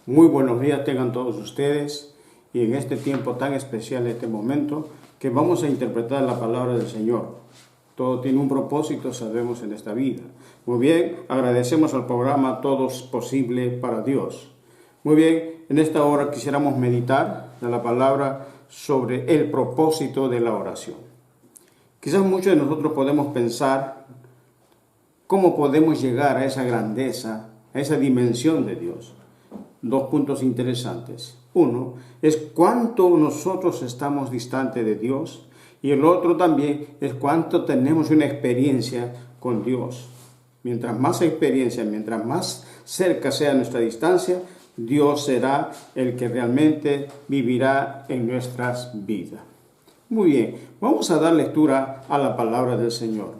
Muy buenos días tengan todos ustedes y en este tiempo tan especial, este momento, que vamos a interpretar la palabra del Señor. Todo tiene un propósito, sabemos, en esta vida. Muy bien, agradecemos al programa Todo es Posible para Dios. Muy bien, en esta hora quisiéramos meditar de la palabra sobre el propósito de la oración. Quizás muchos de nosotros podemos pensar cómo podemos llegar a esa grandeza, a esa dimensión de Dios. Dos puntos interesantes. Uno es cuánto nosotros estamos distantes de Dios y el otro también es cuánto tenemos una experiencia con Dios. Mientras más experiencia, mientras más cerca sea nuestra distancia, Dios será el que realmente vivirá en nuestras vidas. Muy bien, vamos a dar lectura a la palabra del Señor.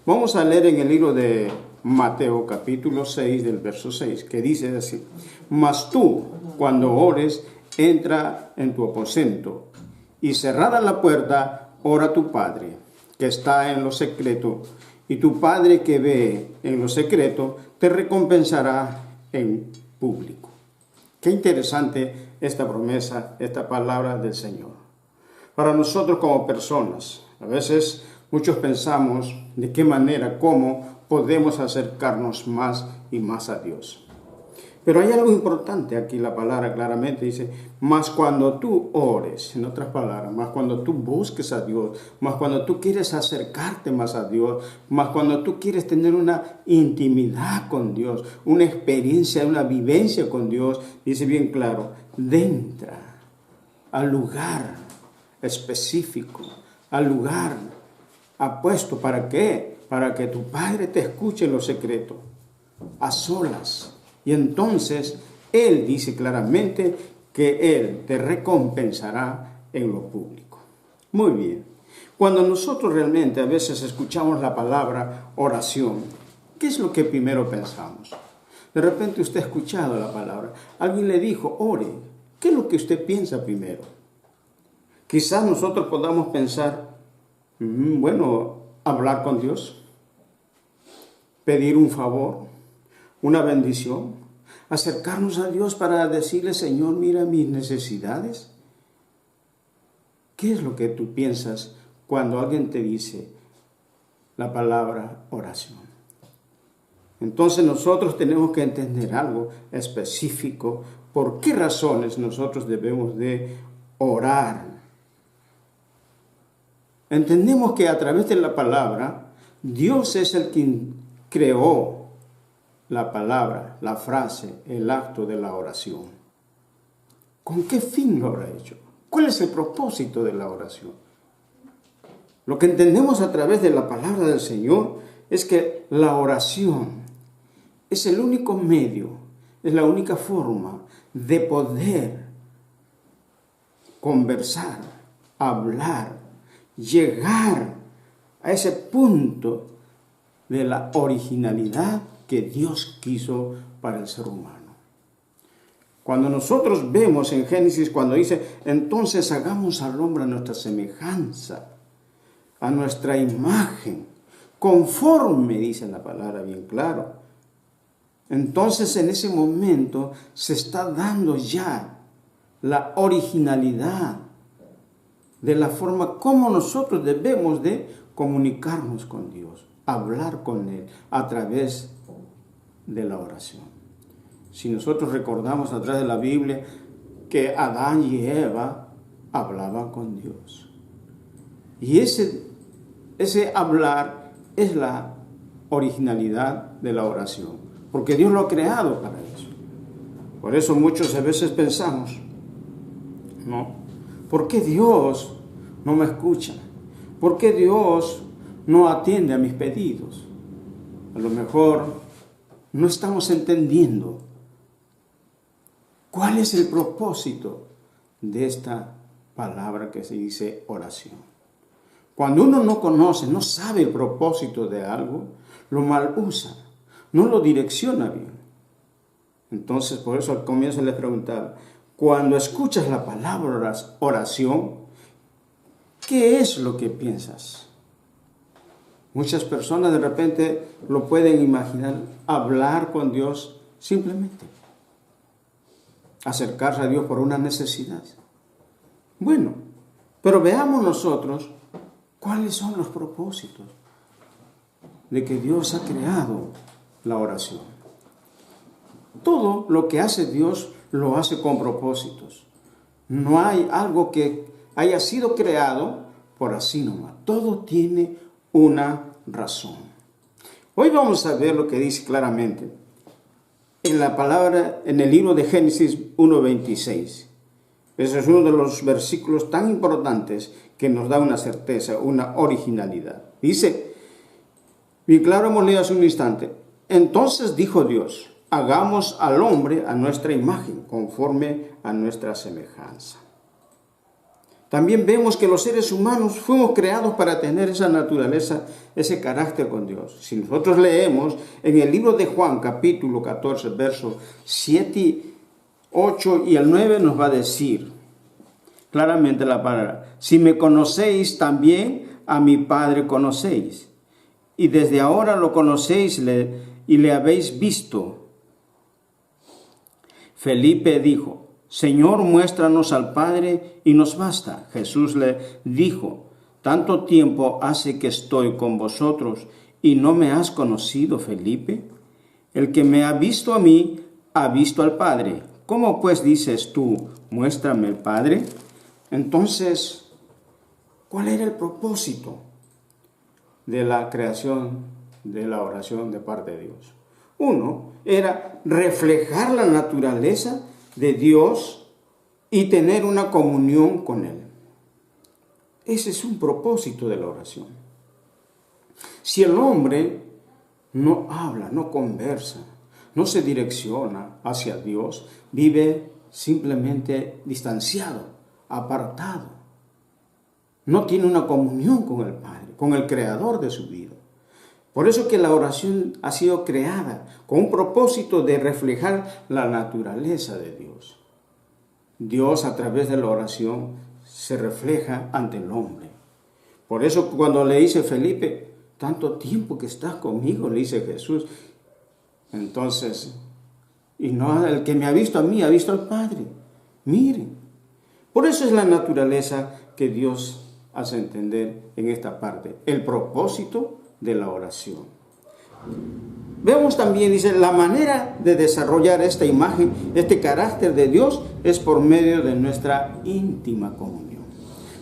Vamos a leer en el libro de Mateo capítulo 6 del verso 6, que dice así: Mas tú, cuando ores, entra en tu aposento, y cerrada la puerta, ora a tu Padre, que está en lo secreto, y tu Padre que ve en lo secreto, te recompensará en público. Qué interesante esta promesa, esta palabra del Señor. Para nosotros como personas, a veces muchos pensamos de qué manera, cómo podemos acercarnos más y más a Dios. Pero hay algo importante aquí, la palabra claramente dice, más cuando tú ores, en otras palabras, más cuando tú busques a Dios, más cuando tú quieres acercarte más a Dios, más cuando tú quieres tener una intimidad con Dios, una experiencia, una vivencia con Dios, dice bien claro, entra al lugar específico, al lugar apuesto. ¿Para qué? Para que tu Padre te escuche en lo secreto, a solas. Y entonces Él dice claramente que Él te recompensará en lo público. Muy bien. Cuando nosotros realmente a veces escuchamos la palabra oración, ¿qué es lo que primero pensamos? De repente usted ha escuchado la palabra, alguien le dijo, ore. ¿Qué es lo que usted piensa primero? Quizás nosotros podamos pensar, hablar con Dios, pedir un favor, una bendición, acercarnos a Dios para decirle, Señor, mira mis necesidades. ¿Qué es lo que tú piensas cuando alguien te dice la palabra oración? Entonces nosotros tenemos que entender algo específico, por qué razones nosotros debemos de orar. Entendemos que a través de la palabra, Dios es el quien creó la palabra, la frase, el acto de la oración. ¿Con qué fin lo habrá hecho? ¿Cuál es el propósito de la oración? Lo que entendemos a través de la palabra del Señor es que la oración es el único medio, es la única forma de poder conversar, hablar, llegar a ese punto de la originalidad que Dios quiso para el ser humano. Cuando nosotros vemos en Génesis, cuando dice, entonces hagamos al hombre a nuestra semejanza, a nuestra imagen, conforme, dice la palabra bien claro. Entonces en ese momento se está dando ya la originalidad de la forma como nosotros debemos de comunicarnos con Dios, hablar con Él a través de la oración. Si nosotros recordamos a través de la Biblia que Adán y Eva hablaban con Dios. Y ese hablar es la originalidad de la oración, porque Dios lo ha creado para eso. Por eso muchas veces pensamos, ¿no? ¿Por qué Dios no me escucha? ¿Por qué Dios no atiende a mis pedidos? A lo mejor no estamos entendiendo cuál es el propósito de esta palabra que se dice oración. Cuando uno no conoce, no sabe el propósito de algo, lo mal usa, no lo direcciona bien. Entonces, por eso al comienzo les preguntaba, cuando escuchas la palabra oración, ¿qué es lo que piensas? Muchas personas de repente lo pueden imaginar, hablar con Dios simplemente. acercarse a Dios por una necesidad. Bueno, pero veamos nosotros cuáles son los propósitos de que Dios ha creado la oración. Todo lo que hace Dios lo hace con propósitos. No hay algo que haya sido creado por así nomás. Todo tiene una razón. Hoy vamos a ver lo que dice claramente en la palabra, en el libro de Génesis 1:26. Ese es uno de los versículos tan importantes que nos da una certeza, una originalidad. Dice, bien claro, hemos leído hace un instante, entonces dijo Dios, hagamos al hombre a nuestra imagen, conforme a nuestra semejanza. También vemos que los seres humanos fuimos creados para tener esa naturaleza, ese carácter con Dios. Si nosotros leemos en el libro de Juan, capítulo 14, versos 7, 8 y el 9, nos va a decir claramente la palabra, si me conocéis, también a mi Padre conocéis, y desde ahora lo conocéis y le habéis visto. Felipe dijo, Señor, muéstranos al Padre y nos basta. Jesús le dijo, ¿tanto tiempo hace que estoy con vosotros y no me has conocido, Felipe? El que me ha visto a mí, ha visto al Padre. ¿Cómo pues dices tú, muéstrame el Padre? Entonces, ¿cuál era el propósito de la creación de la oración de parte de Dios? Uno, era reflejar la naturaleza de Dios y tener una comunión con Él. Ese es un propósito de la oración. Si el hombre no habla, no conversa, no se direcciona hacia Dios, vive simplemente distanciado, apartado. No tiene una comunión con el Padre, con el Creador de su vida. Por eso que la oración ha sido creada con un propósito de reflejar la naturaleza de Dios. Dios a través de la oración se refleja ante el hombre. Por eso cuando le dice Felipe, tanto tiempo que estás conmigo, le dice Jesús. Entonces, y no el que me ha visto a mí, ha visto al Padre. Miren, por eso es la naturaleza que Dios hace entender en esta parte, el propósito de la oración. Vemos también, dice, la manera de desarrollar esta imagen, este carácter de Dios, es por medio de nuestra íntima comunión.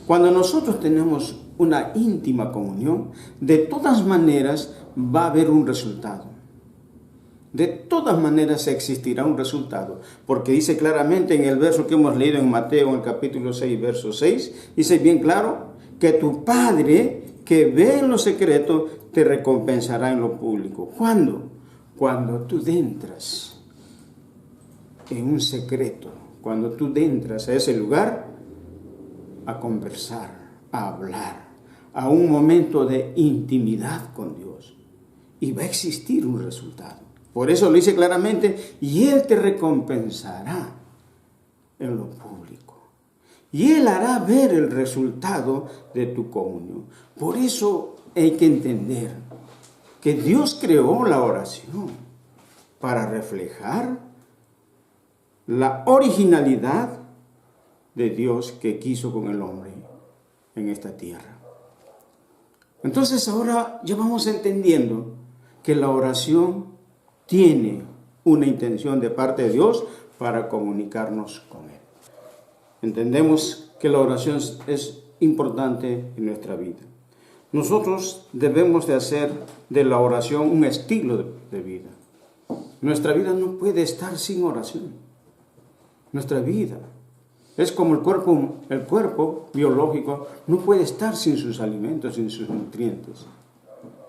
Cuando nosotros tenemos una íntima comunión, de todas maneras va a haber un resultado. De todas maneras existirá un resultado, porque dice claramente en el verso que hemos leído en Mateo, en el capítulo 6, verso 6, dice bien claro, que tu Padre que ve en lo secreto te recompensará en lo público. ¿Cuándo? Cuando tú entras en un secreto, cuando tú entras a ese lugar a conversar, a hablar, a un momento de intimidad con Dios, y va a existir un resultado. Por eso lo dice claramente, y Él te recompensará en lo público. Y Él hará ver el resultado de tu comunión. Por eso hay que entender que Dios creó la oración para reflejar la originalidad de Dios que quiso con el hombre en esta tierra. Entonces ahora ya vamos entendiendo que la oración tiene una intención de parte de Dios para comunicarnos con Él. Entendemos que la oración es importante en nuestra vida. Nosotros debemos de hacer de la oración un estilo de vida. Nuestra vida no puede estar sin oración. Nuestra vida es como el cuerpo biológico no puede estar sin sus alimentos, sin sus nutrientes.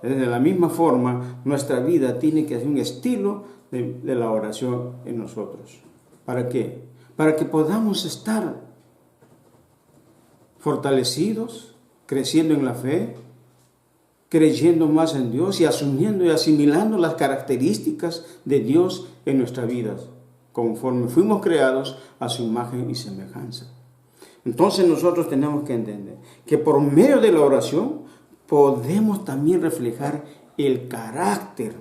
De la misma forma, nuestra vida tiene que ser un estilo de la oración en nosotros. ¿Para qué? Para que podamos estar fortalecidos, creciendo en la fe, creyendo más en Dios y asumiendo y asimilando las características de Dios en nuestras vidas, conforme fuimos creados a su imagen y semejanza. Entonces nosotros tenemos que entender que por medio de la oración podemos también reflejar el carácter,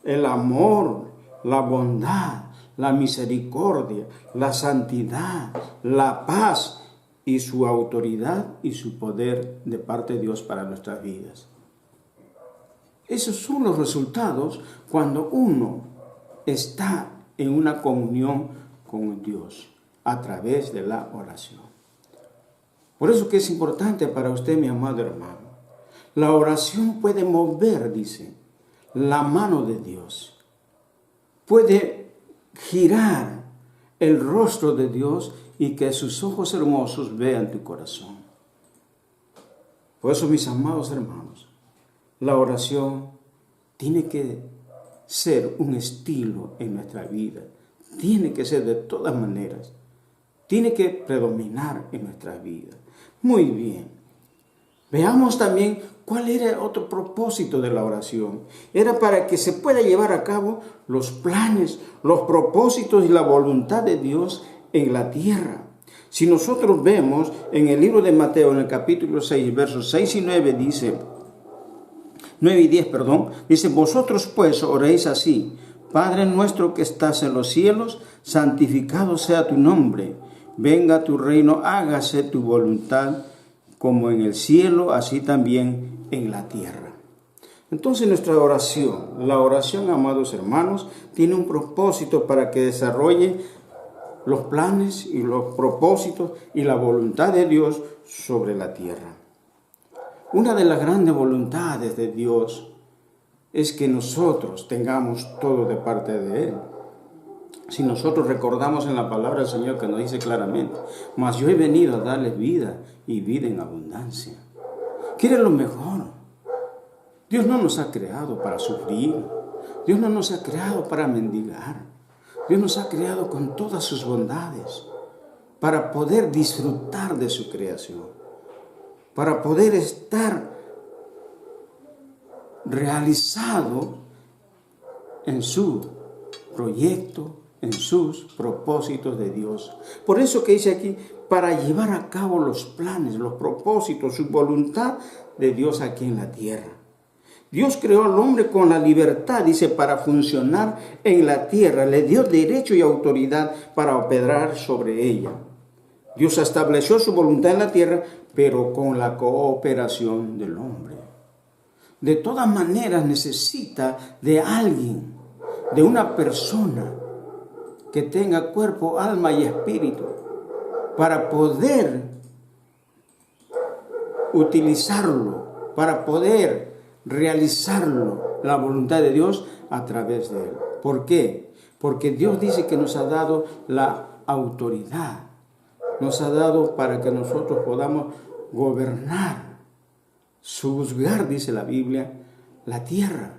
el amor, la bondad, la misericordia, la santidad, la paz y su autoridad y su poder de parte de Dios para nuestras vidas. Esos son los resultados cuando uno está en una comunión con Dios a través de la oración. Por eso que es importante para usted, mi amado hermano. La oración puede mover, dice, la mano de Dios. Puede girar el rostro de Dios y que sus ojos hermosos vean tu corazón. Por eso, mis amados hermanos, la oración tiene que ser un estilo en nuestra vida. Tiene que ser de todas maneras. Tiene que predominar en nuestra vida. Muy bien. Veamos también cuál era otro propósito de la oración. Era para que se pueda llevar a cabo los planes, los propósitos y la voluntad de Dios en la tierra. Si nosotros vemos en el libro de Mateo, en el capítulo 6, versos 6 y 9, dice, 9 y 10, dice, vosotros pues oréis así, Padre nuestro que estás en los cielos, santificado sea tu nombre, venga tu reino, hágase tu voluntad, como en el cielo, así también en la tierra. Entonces nuestra oración, la oración, amados hermanos, tiene un propósito para que desarrolle los planes y los propósitos y la voluntad de Dios sobre la tierra. Una de las grandes voluntades de Dios es que nosotros tengamos todo de parte de Él. Si nosotros recordamos en la palabra del Señor que nos dice claramente, mas yo he venido a darles vida y vida en abundancia. Quiere lo mejor. Dios no nos ha creado para sufrir. Dios no nos ha creado para mendigar. Dios nos ha creado con todas sus bondades para poder disfrutar de su creación, para poder estar realizado en su proyecto, en sus propósitos de Dios. Por eso que dice aquí, para llevar a cabo los planes, los propósitos, su voluntad de Dios aquí en la tierra. Dios creó al hombre con la libertad, dice, para funcionar en la tierra. Le dio derecho y autoridad para operar sobre ella. Dios estableció su voluntad en la tierra, pero con la cooperación del hombre. De todas maneras necesita de alguien, de una persona que tenga cuerpo, alma y espíritu para poder utilizarlo, para poder realizarlo, la voluntad de Dios a través de él. ¿Por qué? Porque Dios dice que nos ha dado la autoridad, nos ha dado para que nosotros podamos gobernar, juzgar, dice la Biblia, la tierra.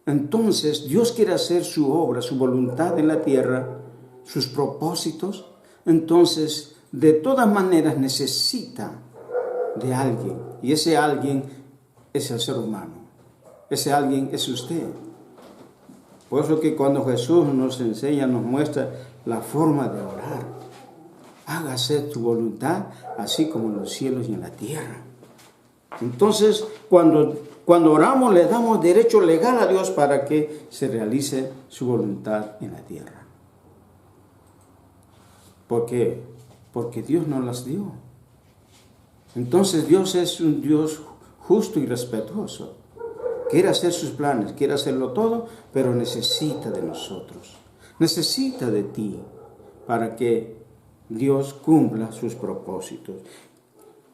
Entonces, Dios quiere hacer su obra, su voluntad en la tierra, sus propósitos. Entonces, de todas maneras necesita de alguien. Y ese alguien es el ser humano. Ese alguien es usted. Por eso que cuando Jesús nos enseña, nos muestra la forma de orar. Hágase tu voluntad, así como en los cielos y en la tierra. Entonces, cuando oramos, le damos derecho legal a Dios para que se realice su voluntad en la tierra. ¿Por qué? Porque Dios nos las dio. Entonces, Dios es un Dios justo y respetuoso. Quiere hacer sus planes, quiere hacerlo todo, pero necesita de nosotros. Necesita de ti para que Dios cumpla sus propósitos.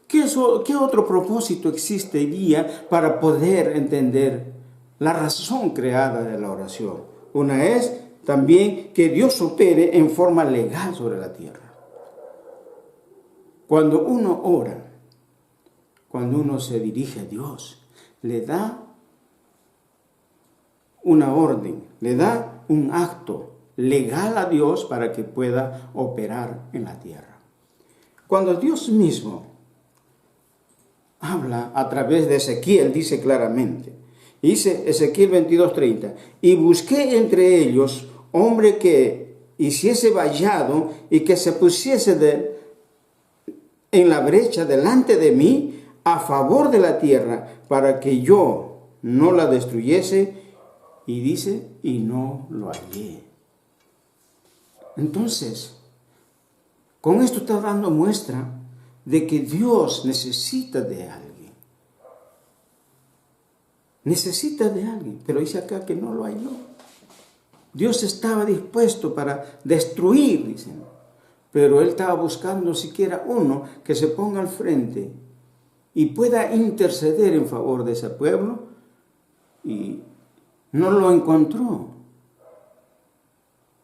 ¿Qué otro propósito existiría para poder entender la razón creada de la oración? Una es también que Dios opere en forma legal sobre la tierra. Cuando uno ora, cuando uno se dirige a Dios, le da una orden, le da un acto legal a Dios para que pueda operar en la tierra. Cuando Dios mismo habla a través de Ezequiel, dice claramente, dice Ezequiel 22:30, y busqué entre ellos hombre que hiciese vallado y que se pusiese en la brecha delante de mí a favor de la tierra, para que yo no la destruyese, y dice, y no lo hallé. Entonces, con esto está dando muestra de que Dios necesita de alguien. Necesita de alguien, pero dice acá que no lo halló. Dios estaba dispuesto para destruir, dicen, pero Él estaba buscando siquiera uno que se ponga al frente y pueda interceder en favor de ese pueblo, y no lo encontró.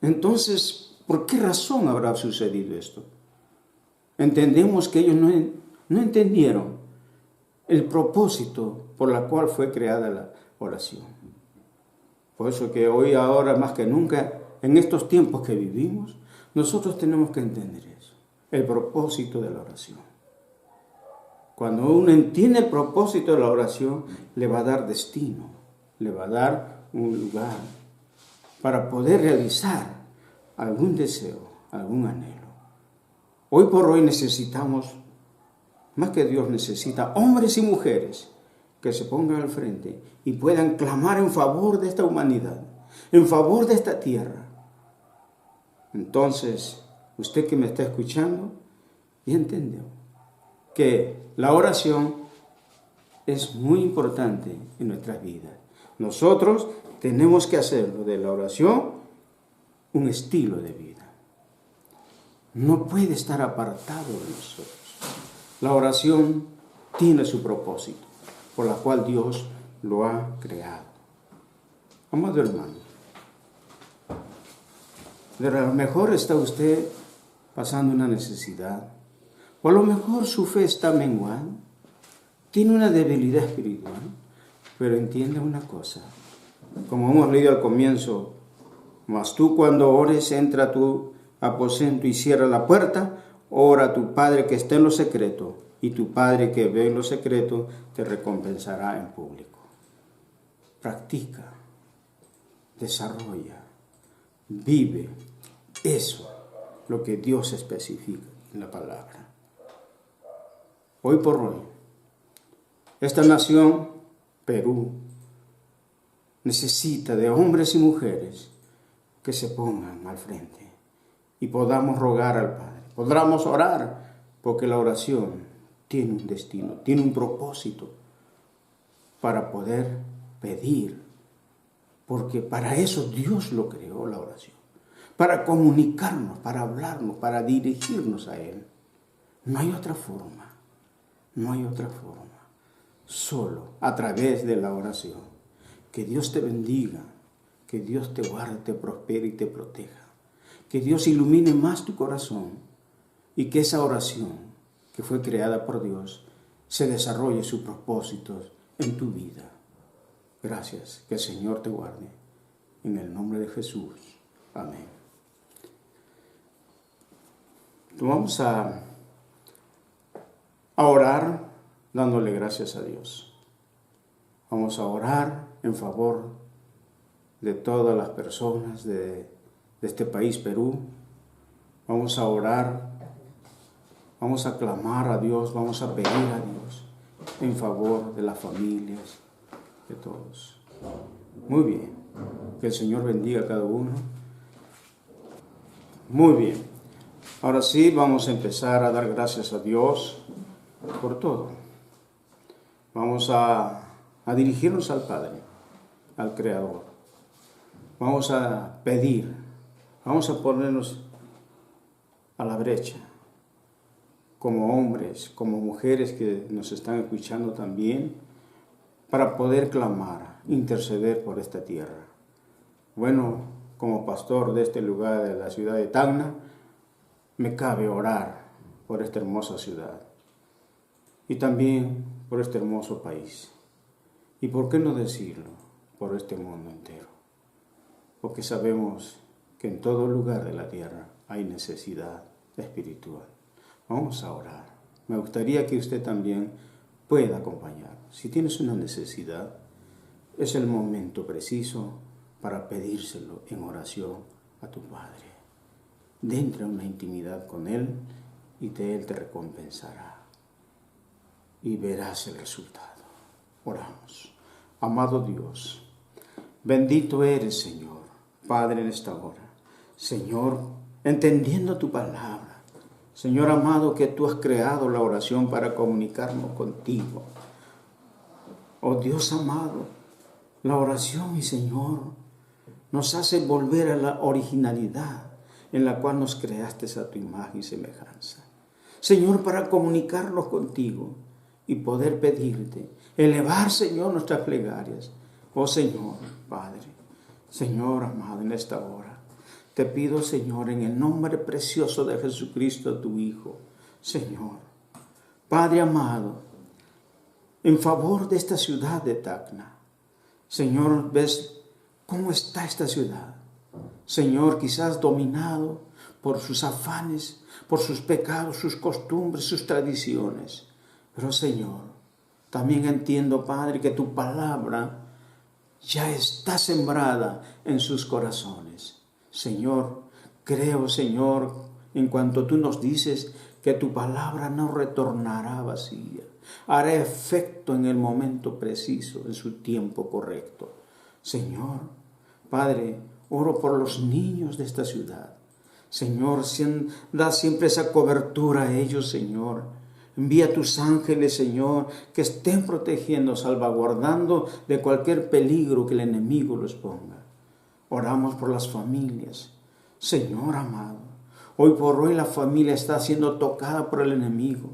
Entonces, ¿por qué razón habrá sucedido esto? Entendemos que ellos no entendieron el propósito por el cual fue creada la oración. Por eso que hoy, ahora, más que nunca, en estos tiempos que vivimos, nosotros tenemos que entender eso, el propósito de la oración. Cuando uno entiende el propósito de la oración, le va a dar destino, le va a dar un lugar para poder realizar algún deseo, algún anhelo. Hoy por hoy necesitamos, más que Dios necesita, hombres y mujeres que se pongan al frente y puedan clamar en favor de esta humanidad, en favor de esta tierra. Entonces, usted que me está escuchando, ya entendió que la oración es muy importante en nuestras vidas. Nosotros tenemos que hacerlo de la oración un estilo de vida. No puede estar apartado de nosotros. La oración tiene su propósito, por la cual Dios lo ha creado. Amado hermano, de lo mejor está usted pasando una necesidad, o a lo mejor su fe está menguando, tiene una debilidad espiritual, pero entiende una cosa, como hemos leído al comienzo: mas tú cuando ores, entra a tu aposento y cierra la puerta, ora a tu Padre que está en lo secreto, y tu Padre que ve en lo secreto te recompensará en público. Practica, desarrolla, vive eso, lo que Dios especifica en la palabra. Hoy por hoy, esta nación, Perú, necesita de hombres y mujeres que se pongan al frente y podamos rogar al Padre, podamos orar, porque la oración tiene un destino, tiene un propósito para poder pedir, porque para eso Dios lo creó, la oración, para comunicarnos, para hablarnos, para dirigirnos a Él. No hay otra forma, no hay otra forma, solo a través de la oración. Que Dios te bendiga, que Dios te guarde, te prospere y te proteja. Que Dios ilumine más tu corazón y que esa oración que fue creada por Dios se desarrolle sus propósitos en tu vida. Gracias, que el Señor te guarde. En el nombre de Jesús. Amén. Vamos a orar dándole gracias a Dios. Vamos a orar en favor de todas las personas de este país, Perú. Vamos a orar, vamos a clamar a Dios, vamos a pedir a Dios en favor de las familias, de todos. Muy bien, que el Señor bendiga a cada uno. Muy bien, ahora sí vamos a empezar a dar gracias a Dios por todo. Vamos a dirigirnos al Padre, al Creador. Vamos a pedir, vamos a ponernos a la brecha, como hombres, como mujeres que nos están escuchando también, para poder clamar, interceder por esta tierra. Bueno, como pastor de este lugar, de la ciudad de Tacna, me cabe orar por esta hermosa ciudad y también por este hermoso país. Y por qué no decirlo, por este mundo entero. Porque sabemos que en todo lugar de la tierra hay necesidad espiritual. Vamos a orar. Me gustaría que usted también pueda acompañar. Si tienes una necesidad, es el momento preciso para pedírselo en oración a tu Padre. Entra en una intimidad con Él y Él te recompensará. Y verás el resultado. Oramos. Amado Dios, bendito eres, Señor, Padre, en esta hora. Señor, entendiendo tu palabra. Señor amado, que tú has creado la oración para comunicarnos contigo. Oh Dios amado, la oración, mi Señor, nos hace volver a la originalidad en la cual nos creaste a tu imagen y semejanza. Señor, para comunicarnos contigo y poder pedirte, elevar, Señor, nuestras plegarias. Oh Señor, Padre, Señor amado, en esta hora, te pido, Señor, en el nombre precioso de Jesucristo, tu Hijo, Señor, Padre amado, en favor de esta ciudad de Tacna. Señor, ves cómo está esta ciudad. Señor, quizás dominado por sus afanes, por sus pecados, sus costumbres, sus tradiciones. Pero Señor, también entiendo, Padre, que tu palabra ya está sembrada en sus corazones. Señor, creo, Señor, en cuanto tú nos dices que tu palabra no retornará vacía, hará efecto en el momento preciso, en su tiempo correcto. Señor, Padre, oro por los niños de esta ciudad. Señor, da siempre esa cobertura a ellos, Señor. Envía tus ángeles, Señor, que estén protegiendo, salvaguardando de cualquier peligro que el enemigo los ponga. Oramos por las familias. Señor amado, hoy por hoy la familia está siendo tocada por el enemigo,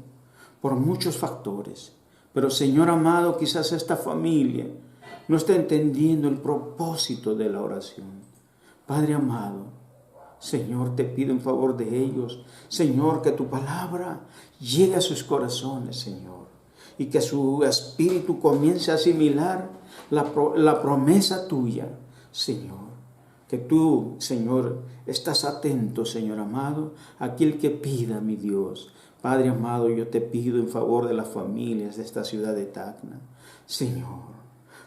por muchos factores. Pero Señor amado, quizás esta familia no está entendiendo el propósito de la oración. Padre amado, Señor, te pido en favor de ellos, Señor, que tu palabra llegue a sus corazones, Señor, y que su espíritu comience a asimilar la promesa tuya, Señor. Que tú, Señor, estás atento, Señor amado, a aquel que pida, mi Dios. Padre amado, yo te pido en favor de las familias de esta ciudad de Tacna, Señor.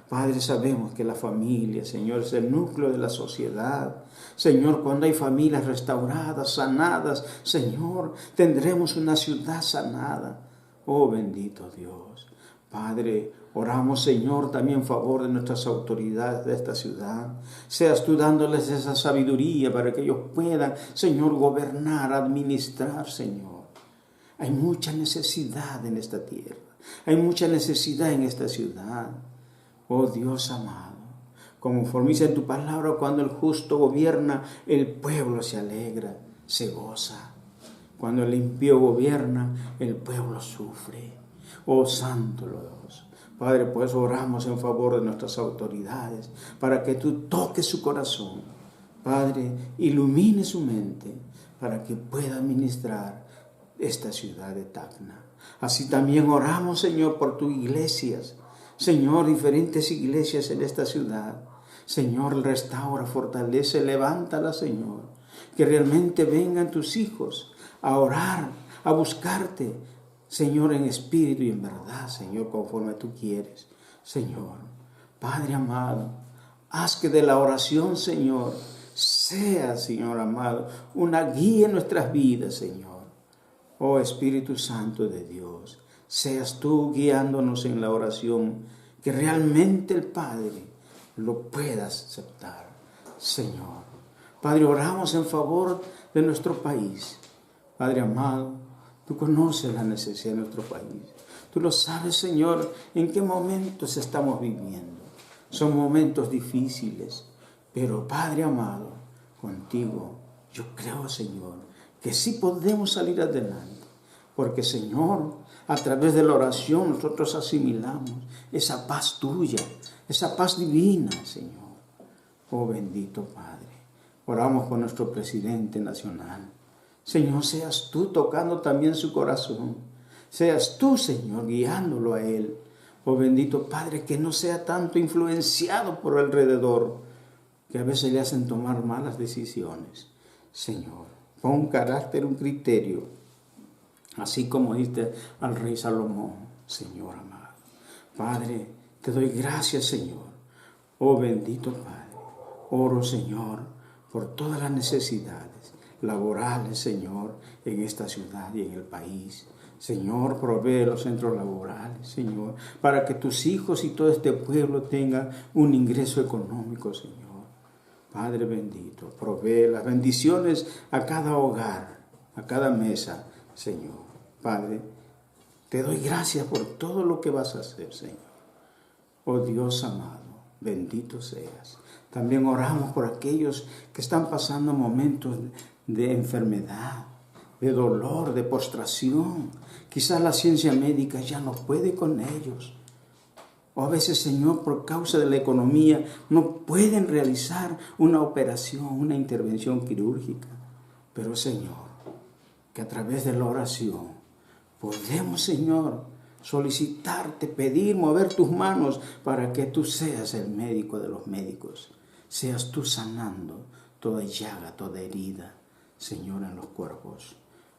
Padre, sabemos que la familia, Señor, es el núcleo de la sociedad. Señor, cuando hay familias restauradas, sanadas, Señor, tendremos una ciudad sanada. Oh, bendito Dios. Padre, oramos, Señor, también en favor de nuestras autoridades de esta ciudad. Seas tú dándoles esa sabiduría para que ellos puedan, Señor, gobernar, administrar, Señor. Hay mucha necesidad en esta tierra. Hay mucha necesidad en esta ciudad. Oh Dios amado, conforme dice en tu palabra, cuando el justo gobierna, el pueblo se alegra, se goza. Cuando el impío gobierna, el pueblo sufre. Oh Santo Dios. Padre, pues oramos en favor de nuestras autoridades, para que tú toques su corazón. Padre, ilumine su mente, para que pueda administrar esta ciudad de Tacna. Así también oramos, Señor, por tus iglesias. Señor, diferentes iglesias en esta ciudad. Señor, restaura, fortalece, levántala, Señor. Que realmente vengan tus hijos a orar, a buscarte, Señor, en espíritu y en verdad, Señor, conforme tú quieres. Señor, Padre amado, haz que de la oración, Señor, sea, Señor amado, una guía en nuestras vidas, Señor. Oh Espíritu Santo de Dios, seas tú guiándonos en la oración, que realmente el Padre lo pueda aceptar. Señor, Padre, oramos en favor de nuestro país. Padre amado, tú conoces la necesidad de nuestro país. Tú lo sabes, Señor, en qué momentos estamos viviendo. Son momentos difíciles, pero Padre amado, contigo yo creo, Señor, que sí podemos salir adelante. Porque, Señor, a través de la oración nosotros asimilamos esa paz tuya, esa paz divina, Señor. Oh bendito Padre, oramos por nuestro presidente nacional. Señor, seas tú tocando también su corazón. Seas tú, Señor, guiándolo a él. Oh bendito Padre, que no sea tanto influenciado por alrededor, que a veces le hacen tomar malas decisiones. Señor, pon un carácter, un criterio, así como diste al rey Salomón, Señor amado. Padre, te doy gracias, Señor. Oh bendito Padre, oro, Señor, por todas las necesidades laborales, Señor, en esta ciudad y en el país. Señor, provee los centros laborales, Señor, para que tus hijos y todo este pueblo tengan un ingreso económico, Señor. Padre bendito, provee las bendiciones a cada hogar, a cada mesa, Señor. Padre, te doy gracias por todo lo que vas a hacer, Señor. Oh Dios amado, bendito seas. También oramos por aquellos que están pasando momentos de enfermedad, de dolor, de postración. Quizás la ciencia médica ya no puede con ellos. O a veces, Señor, por causa de la economía, no pueden realizar una operación, una intervención quirúrgica. Pero, Señor, que a través de la oración podemos, Señor, solicitarte, pedir, mover tus manos para que tú seas el médico de los médicos. Seas tú sanando toda llaga, toda herida, Señor, en los cuerpos.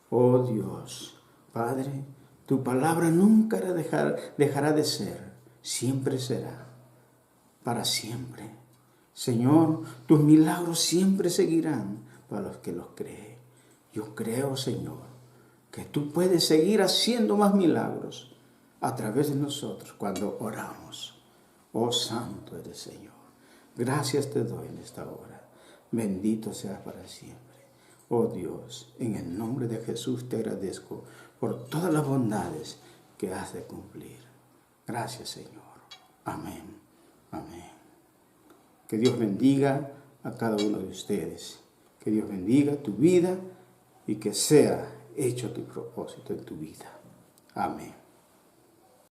Oh Dios, Padre, tu palabra nunca dejará de ser. Siempre será, para siempre. Señor, tus milagros siempre seguirán para los que los creen. Yo creo, Señor, que tú puedes seguir haciendo más milagros a través de nosotros cuando oramos. Oh, santo eres, Señor. Gracias te doy en esta hora. Bendito seas para siempre. Oh Dios, en el nombre de Jesús te agradezco por todas las bondades que has de cumplir. Gracias, Señor. Amén. Amén. Que Dios bendiga a cada uno de ustedes. Que Dios bendiga tu vida y que sea hecho tu propósito en tu vida. Amén.